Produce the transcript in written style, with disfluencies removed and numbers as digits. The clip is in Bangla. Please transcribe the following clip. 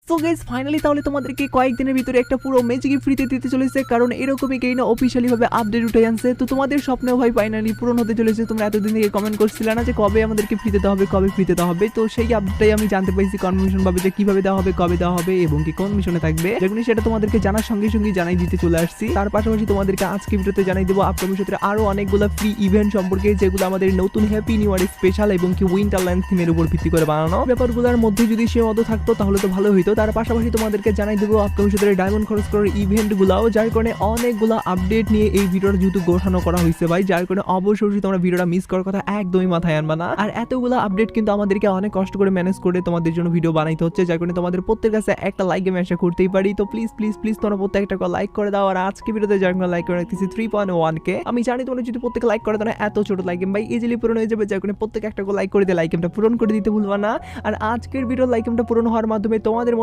সো গাইস ফাইনালি তাহলে তোমাদেরকে কয়েকদিনের ভিতরে একটা পুরো ম্যাজিক ফ্রিতে দিতে চলেছে, কারণ এরকমই কেই না অফিসিয়ালি ভাবে আপডেট উঠে আনছে। তো তোমাদের স্বপ্নেও ভাই ফাইনালি পূরণ হতে চলেছে। তোমরা এতদিন থেকে কমেন্ট করছিলে না যে কবে আমাদেরকে ফ্রিতে দেওয়া হবে, কবে ফ্রিতে দেওয়া হবে। তো সেই আপডেটটাই আমি জানতে পাইছি কনফার্মেশন ভাবে যে কিভাবে দেওয়া হবে, কবে দেওয়া হবে এবং কি কোন মিশনে থাকবে, যেগুলো সেটা তোমাদেরকে জানার সঙ্গে সঙ্গে জানাই দিতে চলে আসছি। তার পাশাপাশি তোমাদেরকে আজকে ভিডিওতে জানাই দেবো আপকামিং সূত্রে আরো অনেকগুলো ফ্রি ইভেন্ট সম্পর্কে, যেগুলো আমাদের নতুন হ্যাপি নিউ ইয়ার স্পেশাল এবং কি উইন্টারল্যান্ড থিমের উপর ভিত্তি করে বানানো। ব্যাপারগুলোর মধ্যে যদি সীমাবদ্ধ থাকতো তাহলে তো ভালো হইতো। তার পাশাপাশি তোমাদেরকে জানাই দেবো আপকামিং সূত্রে ডায়মন্ড খরচ করার ইভেন্ট গুলাও, যার কারণে অনেকগুলো আপডেট নিয়ে এই ভিডিওটা যেহেতু গোছানো করা হয়েছে ভাই, যার কারণে অবশ্যই তোমরা ভিডিওটা মিস করার কথা একদমই মাথায় আনবা না। আর এতগুলো আপডেট কিন্তু আমাদেরকে অনেক কষ্ট করে ম্যানেজ করে তোমাদের জন্য ভিডিও বানাইতে হচ্ছে, যার কারণে তোমাদের প্রত্যেকের কাছে একটা লাইক আমি আশা করতেই পারি। তো প্লিজ প্লিজ প্লিজ তোমরা প্রত্যেকটা লাইক করে দাও। আর আজকে ভিডিওতে যার কারণে লাইক করে রাখতেছি 3.1K। আমি জানি তোমরা যদি প্রত্যেকে লাইক করে তাহলে এত ছোট লাইক ভাই ইজিলি পূরণ হয়ে যাবে, যার কারণে প্রত্যেক একটা লাইক করে দিয়ে লাইকটা পূরণ করে দিতে ভুলবা না। আর আজকের ভিডিও লাইকটা পূরণ হওয়ার মাধ্যমে তোমাদের